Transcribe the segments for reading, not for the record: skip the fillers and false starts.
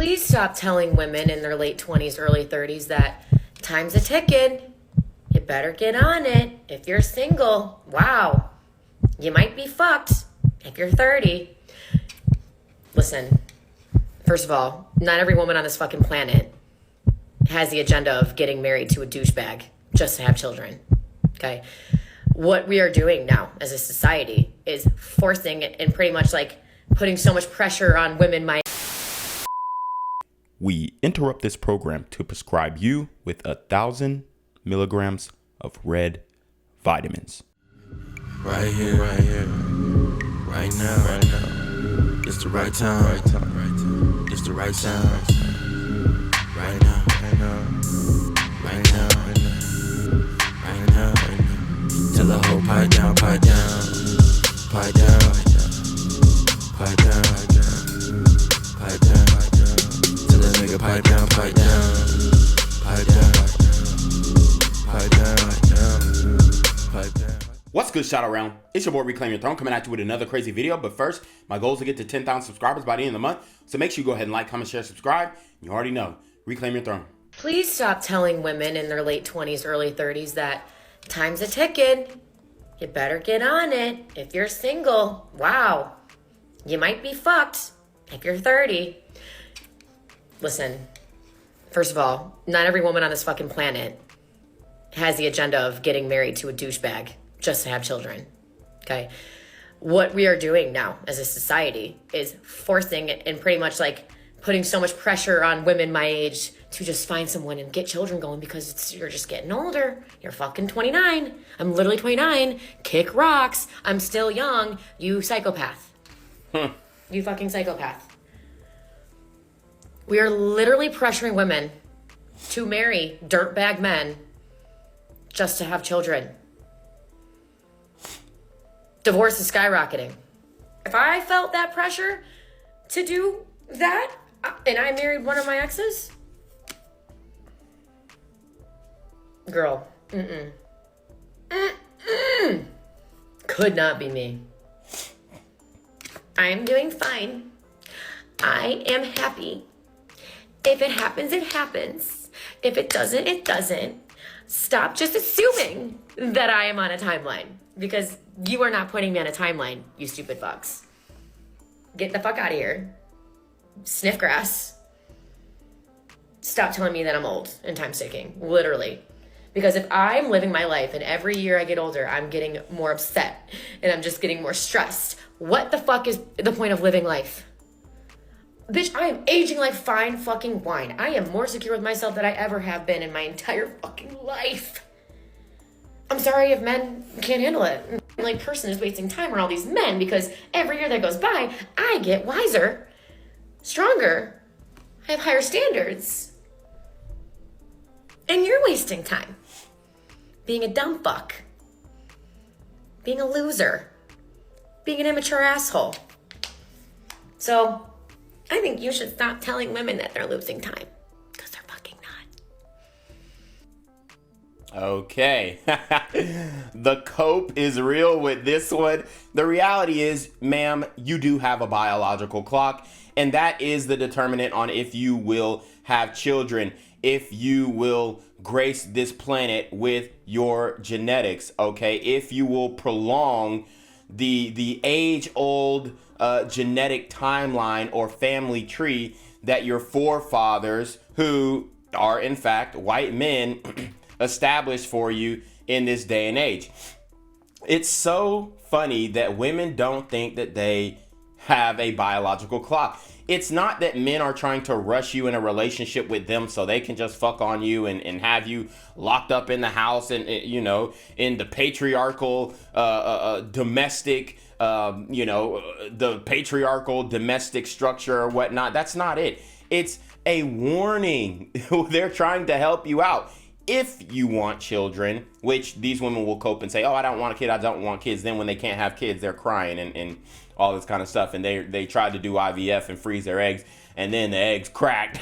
Please stop telling women in their late 20s, early 30s that time's a ticking. You better get on it. If you're single, wow, you might be fucked if you're 30. Listen, first of all, not every woman on this fucking planet has the agenda of getting married to a douchebag just to have children, okay? What we are doing now as a society is forcing and pretty much like putting so much pressure on women We interrupt this program to prescribe you with 1,000 milligrams of red vitamins. Right here, right now. It's the right time, It's the right time. Right now. Tell the whole pipe down. Tell the nigga pipe down. What's good, shout around? It's your boy Reclaim Your Throne coming at you with another crazy video. But first, my goal is to get to 10,000 subscribers by the end of the month. So make sure you go ahead and like, comment, share, subscribe. You already know. Reclaim your throne. Please stop telling women in their late 20s, early 30s that time's a ticking. You better get on it. If you're single, wow, you might be fucked if you're 30. Listen, first of all, not every woman on this fucking planet has the agenda of getting married to a douchebag just to have children, okay? What we are doing now as a society is forcing and pretty much like putting so much pressure on women my age to just find someone and get children going because you're just getting older. You're fucking 29. I'm literally 29. Kick rocks. I'm still young. You psychopath. You fucking psychopath. We are literally pressuring women to marry dirtbag men just to have children. Divorce is skyrocketing. If I felt that pressure to do that and I married one of my exes, girl, could not be me. I am doing fine. I am happy. If it happens, it happens. If it doesn't, it doesn't. Stop just assuming that I am on a timeline, because you are not putting me on a timeline, you stupid fucks. Get the fuck out of here. Sniff grass. Stop telling me that I'm old and time's ticking, literally. Because if I'm living my life and every year I get older, I'm getting more upset and I'm just getting more stressed, what the fuck is the point of living life? Bitch, I am aging like fine fucking wine. I am more secure with myself than I ever have been in my entire fucking life. I'm sorry if men can't handle it. Like, person is wasting time on all these men because every year that goes by, I get wiser, stronger, I have higher standards. And you're wasting time. Being a dumb fuck. Being a loser. Being an immature asshole. So, I think you should stop telling women that they're losing time. Because they're fucking not. Okay. The cope is real with this one. The reality is, ma'am, you do have a biological clock. And that is the determinant on if you will have children. If you will grace this planet with your genetics, okay? If you will prolong the age-old genetic timeline or family tree that your forefathers, who are in fact white men, established for you in this day and age. It's so funny that women don't think that they have a biological clock. It's not that men are trying to rush you in a relationship with them so they can just fuck on you and have you locked up in the house and, you know, in the patriarchal domestic, the patriarchal domestic structure or whatnot. That's not it. It's a warning. They're trying to help you out. If you want children, which these women will cope and say, oh, I don't want a kid, I don't want kids. Then when they can't have kids, they're crying and all this kind of stuff. And they tried to do IVF and freeze their eggs. And then the eggs cracked.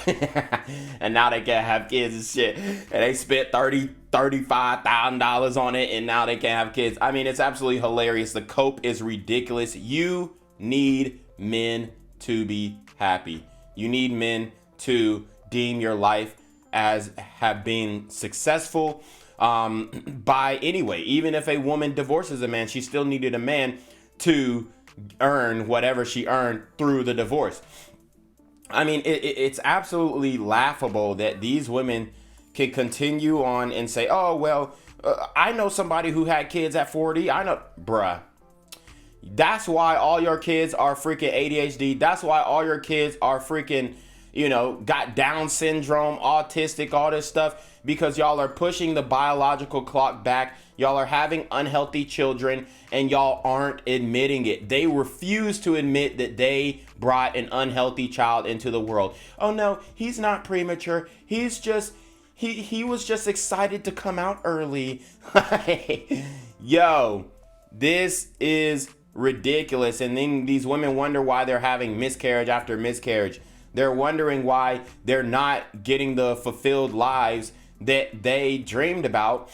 And now they can't have kids and shit. And they spent $35,000 on it. And now they can't have kids. I mean, it's absolutely hilarious. The cope is ridiculous. You need men to be happy. You need men to deem your life as have been successful by anyway. Even if a woman divorces a man, she still needed a man to earn whatever she earned through the divorce. I mean, it's absolutely laughable that these women can continue on and say, oh, well, I know somebody who had kids at 40. I know, bruh. That's why all your kids are freaking ADHD. That's why all your kids are freaking, got Down syndrome, autistic, all this stuff, because y'all are pushing the biological clock back. Y'all are having unhealthy children and y'all aren't admitting it. They refuse to admit that they brought an unhealthy child into the world. Oh no, he's not premature. He's just, he was just excited to come out early. Yo, this is ridiculous. And then these women wonder why they're having miscarriage after miscarriage. They're wondering why they're not getting the fulfilled lives that they dreamed about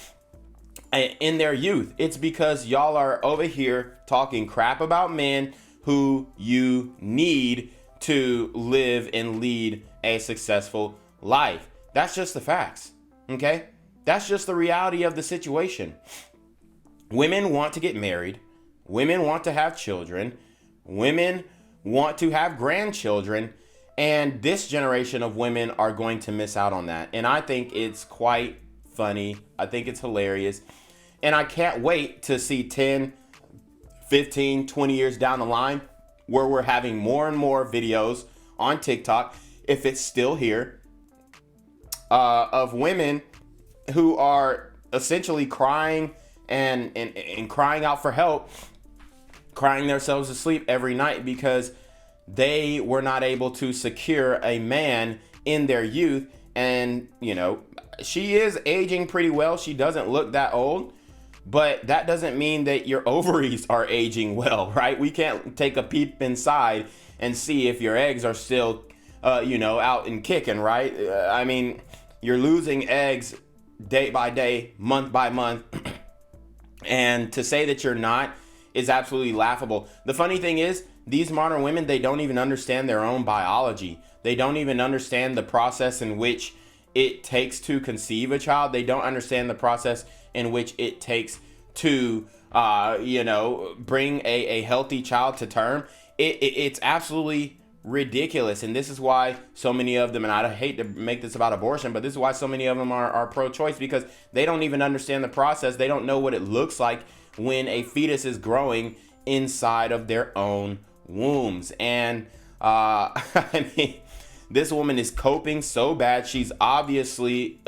in their youth. It's because y'all are over here talking crap about men who you need to live and lead a successful life. That's just the facts, okay? That's just the reality of the situation. Women want to get married. Women want to have children. Women want to have grandchildren. And this generation of women are going to miss out on that. And I think it's quite funny. I think it's hilarious. And I can't wait to see 10, 15, 20 years down the line where we're having more and more videos on TikTok, if it's still here, of women who are essentially crying and crying out for help, crying themselves to sleep every night because they were not able to secure a man in their youth. And, she is aging pretty well. She doesn't look that old. But that doesn't mean that your ovaries are aging well, right? We can't take a peep inside and see if your eggs are still, out and kicking, right? I mean, you're losing eggs day by day, month by month. And to say that you're not is absolutely laughable. The funny thing is, these modern women, they don't even understand their own biology. They don't even understand the process in which it takes to conceive a child. They don't understand the process in which it takes to, bring a healthy child to term. It's absolutely ridiculous. And this is why so many of them, and I hate to make this about abortion, but this is why so many of them are pro-choice, because they don't even understand the process. They don't know what it looks like when a fetus is growing inside of their own wombs. And, I mean, this woman is coping so bad. She's obviously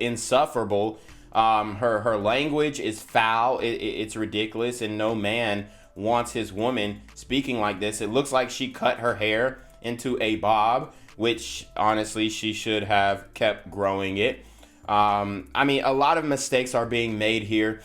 insufferable. Her language is foul. It's ridiculous, and no man wants his woman speaking like this. It looks like she cut her hair into a bob, which honestly she should have kept growing it. I mean, a lot of mistakes are being made here,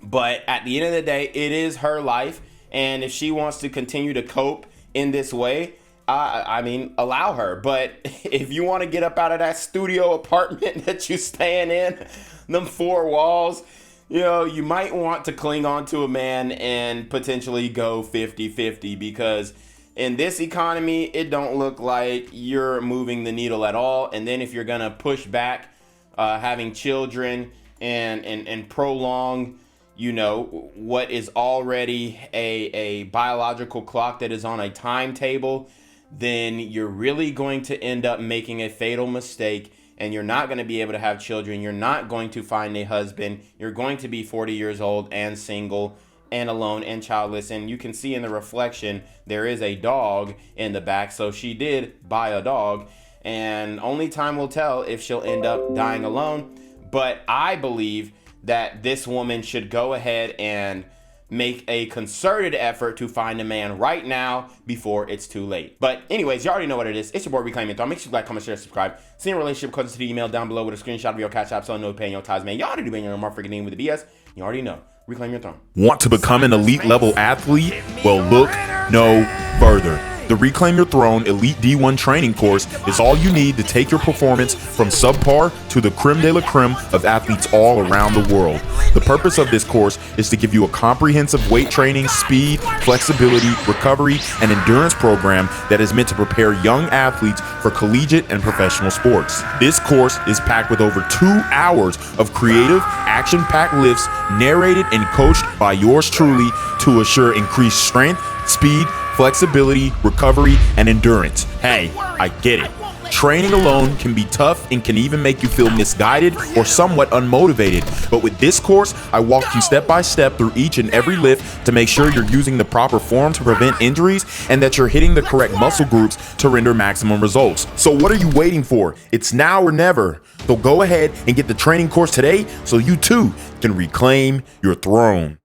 but at the end of the day, it is her life, and if she wants to continue to cope in this way, allow her. But if you want to get up out of that studio apartment that you staying in, them four walls, you might want to cling on to a man and potentially go 50-50, because in this economy, it don't look like you're moving the needle at all. And then if you're going to push back having children and prolong, what is already a biological clock that is on a timetable, then you're really going to end up making a fatal mistake, and you're not going to be able to have children. You're not going to find a husband. You're going to be 40 years old and single and alone and childless. And you can see in the reflection, there is a dog in the back. So she did buy a dog, and only time will tell if she'll end up dying alone. But I believe that this woman should go ahead and make a concerted effort to find a man right now before it's too late. But anyways, you already know what it is. It's your boy ReclaimYourThrone. Make sure you like, comment, share, subscribe. See your relationship questions to the email down below with a screenshot of your CashApp, so no paying your ties, man. You already do being your motherfucking name with the BS. You already know. Reclaim your throne. Want to become an elite level athlete? Well, look no further. The Reclaim Your Throne Elite D1 training course is all you need to take your performance from subpar to the creme de la creme of athletes all around the world. The purpose of this course is to give you a comprehensive weight training, speed, flexibility, recovery, and endurance program that is meant to prepare young athletes for collegiate and professional sports. This course is packed with over 2 hours of creative, action-packed lifts narrated and coached by yours truly to assure increased strength, speed, flexibility, recovery, and endurance. Hey, I get it. Training alone can be tough and can even make you feel misguided or somewhat unmotivated. But with this course, I walk you step by step through each and every lift to make sure you're using the proper form to prevent injuries and that you're hitting the correct muscle groups to render maximum results. So what are you waiting for? It's now or never. So go ahead and get the training course today so you too can reclaim your throne.